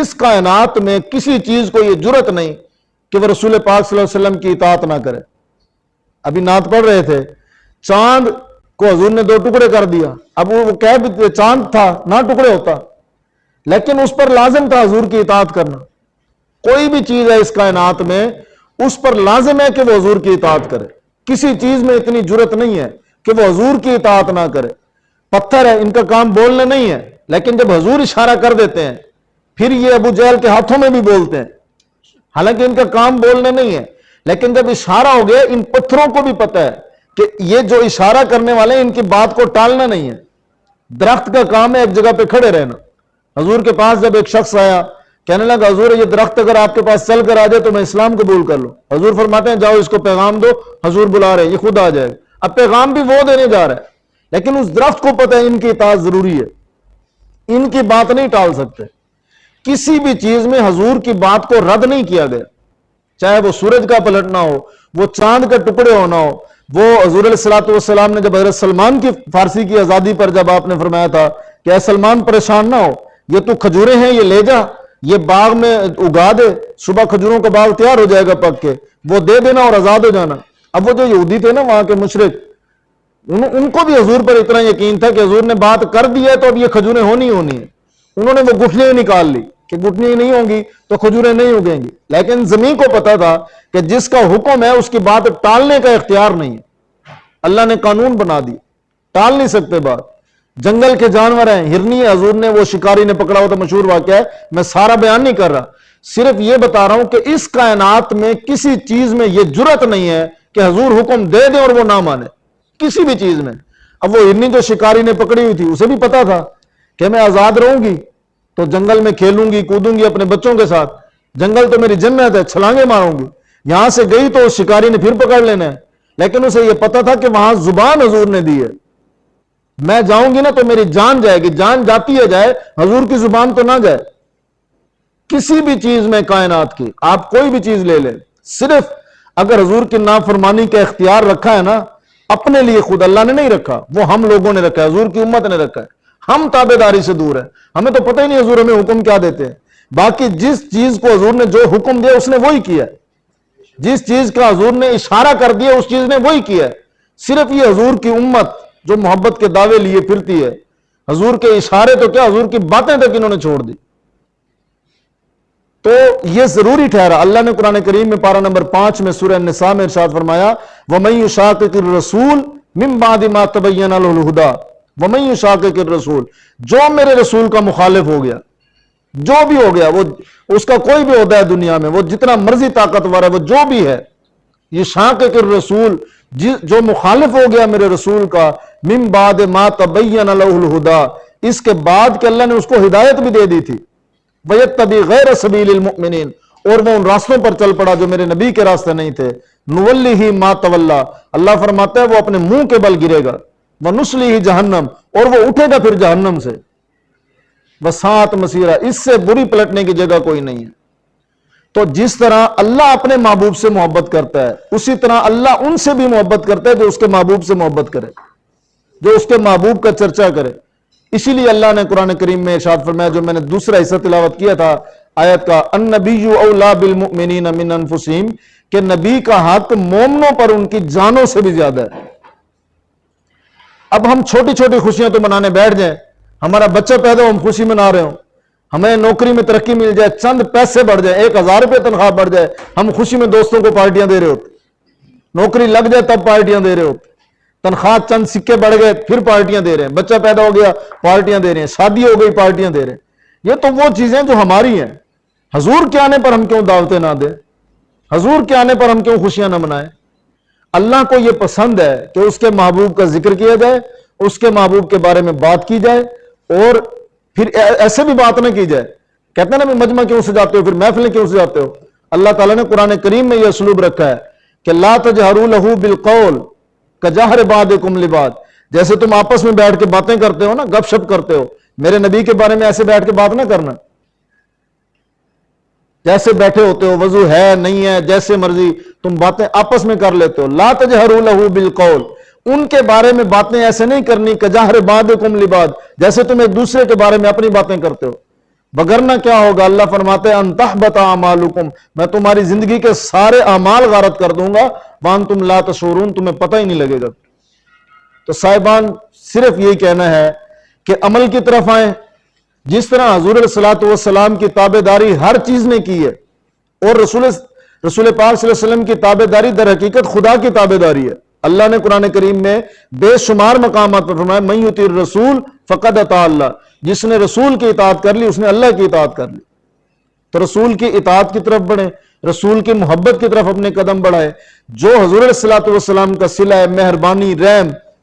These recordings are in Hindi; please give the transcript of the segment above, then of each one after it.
इस कायनात में किसी चीज को यह जुर्रत नहीं कि वह रसूल पाक सल्लल्लाहु अलैहि वसल्लम की इताअत ना करे। अभी नात पढ़ रहे थे, चांद को हुजूर ने 2 टुकड़े कर दिया। अब वो कह भी चांद था ना टुकड़े होता, लेकिन उस पर लाजिम था हुजूर की इताअत करना। कोई भी चीज है इस कायनात में, उस पर लाजिम है कि वो हुजूर की इताअत करे। किसी चीज में इतनी जुर्रत नहीं है कि वो हुजूर की इताअत ना करे। पत्थर है, इनका काम बोलना नहीं है, लेकिन जब हुजूर इशारा कर देते हैं फिर ये अबू जहल के हाथों में भी बोलते हैं, हालांकि इनका काम बोलना नहीं है, लेकिन जब इशारा हो गया इन पत्थरों को भी पता है कि ये जो इशारा करने वाले हैं इनकी बात को टालना नहीं है। दरख्त का काम है एक जगह पे खड़े रहना। हुजूर के पास जब एक शख्स आया, कहने लगा हुजूर ये दरख्त अगर आपके पास चल कर आ जाए तो मैं इस्लाम कबूल कर लूं। हुजूर फरमाते हैं जाओ इसको पैगाम दो, हुजूर बुला रहे हैं, ये खुद आ जाएगा। अब पैगाम भी वो देने जा रहा है, लेकिन उस दरख्त को पता है इनकी इताअत जरूरी है, इनकी बात नहीं टाल सकते। किसी भी चीज में हुजूर की बात को रद्द नहीं किया गया, चाहे वो सूरज का पलटना हो, वो चांद के टुकड़े होना हो। वो हुजूर अलैहिस्सलातु वस्सलाम ने जब हजरत सलमान की फारसी की आजादी पर जब आपने फरमाया था कि ऐ सलमान परेशान ना हो, ये तो खजूरें हैं, ये ले जा, ये बाग में उगा दे, सुबह खजूरों का बाग तैयार हो जाएगा पक के, वो दे देना और आजाद हो जाना। अब वो जो यहूदी थे ना वहां के मुशरिक, उनको भी हुजूर पर इतना यकीन था कि हुजूर ने बात कर दी है तो अब ये खजूरें होनी होनी है। उन्होंने वो गुठलियां निकाल ली कि गुठलियां नहीं होंगी तो खजूरें नहीं उगेंगी, लेकिन जमीन को पता था कि जिसका हुक्म है उसकी बात टालने का इख्तियार नहीं है। अल्लाह ने कानून बना दिया, टाल नहीं सकते बात। जंगल के जानवर हैं, हिरनी है, हुजूर ने वो शिकारी ने पकड़ा हुआ, तो मशहूर वाकया है, मैं सारा बयान नहीं कर रहा, सिर्फ ये बता रहा हूं कि इस कायनात में किसी चीज में यह जुर्रत नहीं है कि हुजूर हुक्म दे दे और वो ना माने, किसी भी चीज में। अब वो हिरनी जो शिकारी ने पकड़ी हुई थी उसे भी पता था कि मैं आजाद रहूंगी तो जंगल में खेलूंगी कूदूंगी अपने बच्चों के साथ, जंगल तो मेरी जन्नत है, छलांगे मारूंगी। यहां से गई तो उस शिकारी ने फिर पकड़ लेना है, लेकिन उसे यह पता था कि वहां जुबान हुजूर ने दी है, मैं जाऊंगी ना तो मेरी जान जाएगी, जान जाती है जाए, हुजूर की जुबान तो ना जाए। किसी भी चीज में कायनात की आप कोई भी चीज ले लें, सिर्फ अगर हुजूर की नाफरमानी का इख्तियार रखा है ना, अपने लिए खुद अल्लाह ने नहीं रखा, वो हम लोगों ने रखा है, हुजूर की उम्मत ने रखा है। हम ताबेदारी से दूर है, हमें तो पता ही नहीं हुजूर हमें हुक्म क्या देते हैं। बाकी जिस चीज को हुजूर ने जो हुक्म दिया उसने वही किया, जिस चीज का हुजूर ने इशारा कर दिया उस चीज ने वही किया। सिर्फ ये हुजूर की उम्मत जो मोहब्बत के दावे लिए फिरती है, हुजूर के इशारे तो क्या हुजूर की बातें तक इन्होंने छोड़ दी। तो यह जरूरी ठहरा। अल्लाह ने कुरान करीम में पारा नंबर 5 में सूरह निसा में इरशाद फरमाया, वमन युशाकिकिर रसूल मिन बादि मा तबय्यना लहुल हुदा वमन युशाकिकिर रसूल, जो मेरे रसूल का मुखालिफ हो गया, जो भी हो गया, वो उसका कोई भी होता है दुनिया में, वो जितना मर्जी ताकतवर है, वो जो भी है, ये शाकिकिर रसूल, जो मुखालिफ हो गया मेरे रसूल का, मिन बाद मा तबय्यना लहुल हुदा, इसके बाद कि अल्लाह ने उसको हिदायत भी दे दी थी, वयत्तबी गैर सबीलिल मुमिनीन, और वो उन रास्तों पर चल पड़ा जो मेरे नबी के रास्ते नहीं थे, नुवल्लिही मा तवल्ला, अल्लाह फरमाता है वो अपने मुंह के बल गिरेगा, व नुस्लिही जहन्नम, और वो उठेगा फिर जहन्नम से, वसात मसीरा, इससे बुरी पलटने की जगह कोई नहीं है। तो जिस तरह अल्लाह अपने महबूब से मोहब्बत करता है, उसी तरह अल्लाह उनसे भी मोहब्बत करता है जो उसके महबूब से मोहब्बत करे, जो उसके महबूब का चर्चा करे। इसीलिए अल्लाह ने कुरान करीम में इरशाद फरमाया, जो मैंने दूसरा हिस्सा तिलावत किया था आयत का, अन्नबिय्यु औला बिल मुमिनीन मिन अनफुसिहिम, कि नबी का हक मोमनों पर उनकी जानों से भी ज्यादा है। अब हम छोटी छोटी खुशियां तो मनाने बैठ जाएं, हमारा बच्चा पैदा हो हम खुशी मना रहे हो, हमें नौकरी में तरक्की मिल जाए, चंद पैसे बढ़ जाए, 1000 रुपये तनख्वाह बढ़ जाए, हम खुशी में दोस्तों को पार्टियां दे रहे होते, नौकरी लग जाए तब पार्टियां दे रहे होते, तनख्वाह चंद सिक्के बढ़ गए फिर पार्टियां दे रहे हैं, बच्चा पैदा हो गया पार्टियां दे रहे हैं, शादी हो गई पार्टियां दे रहे हैं। ये तो वो चीजें जो हमारी हैं। हुजूर के आने पर हम क्यों दावतें ना दें, हुजूर के आने पर हम क्यों खुशियां ना मनाएं। अल्लाह को यह पसंद है कि उसके महबूब का जिक्र किया जाए, उसके महबूब के बारे में बात की जाए, और फिर ऐसे भी बात ना की जाए, कहते हैं ना मजमा क्यों सजाते हो, फिर महफिलें क्यों सजाते हो। अल्लाह ताला ने कुरान करीम में यह असलूब रखा है कि ला तजहरू लहू बिलकौल कजहर बादिकुम लिबाद, जैसे तुम आपस में बैठ के बातें करते हो ना, गपशप करते हो, मेरे नबी के बारे में ऐसे बैठ के बात ना करना, जैसे बैठे होते हो, वजू है नहीं है, जैसे मर्जी तुम बातें आपस में कर लेते हो। ला तजहरू लहू बिलकौल, उनके बारे में बातें ऐसे नहीं करनी, कजहर बादिकुम लिबाद, जैसे तुम एक दूसरे के बारे में अपनी बातें करते हो। वगरना क्या होगा, अल्लाह फरमाते हैं अंतहबता अमालुकुम, मैं तुम्हारी जिंदगी के सारे अमाल गारत कर दूंगा, वान तुम ला तशऊरून, तुम्हें पता ही नहीं लगेगा। तो साहिबान सिर्फ यही कहना है कि अमल की तरफ आए, जिस तरह हुजूर सल्लल्लाहु अलैहि वसल्लम की ताबेदारी हर चीज ने की है, और रसूल पाक सल्लल्लाहु अलैहि वसल्लम की ताबेदारी दर हकीकत खुदा की ताबेदारी है। अल्लाह ने कुरान करीम में बेशुमार मकामात पर फरमाया मन युतिर रसूल फकद अता अल्लाह, जिसने रसूल की इताअत कर ली उसने अल्लाह की इताअत कर ली। तो रसूल की इताअत की तरफ बढ़े, रसूल की मोहब्बत की तरफ अपने कदम बढ़ाए, जो हुजूर सल्लल्लाहु अलैहि वसल्लम का सिला है, मेहरबानी,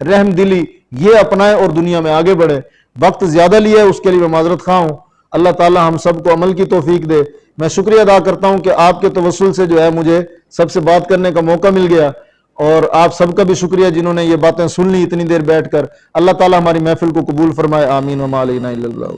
रहम दिली, ये अपनाए और दुनिया में आगे बढ़े। वक्त ज्यादा लिया है, उसके लिए मैं माजरत खा हूं। अल्लाह ताला हम सबको अमल की तौफीक दे। मैं शुक्रिया अदा करता हूं कि आपके तवस्सुल से जो है मुझे सबसे बात करने का मौका मिल गया, और आप सबका भी शुक्रिया जिन्होंने ये बातें सुन ली इतनी देर बैठकर। अल्लाह ताला हमारी महफिल को कबूल फरमाए, आमीन व मा अलैना इल्लल बलाग।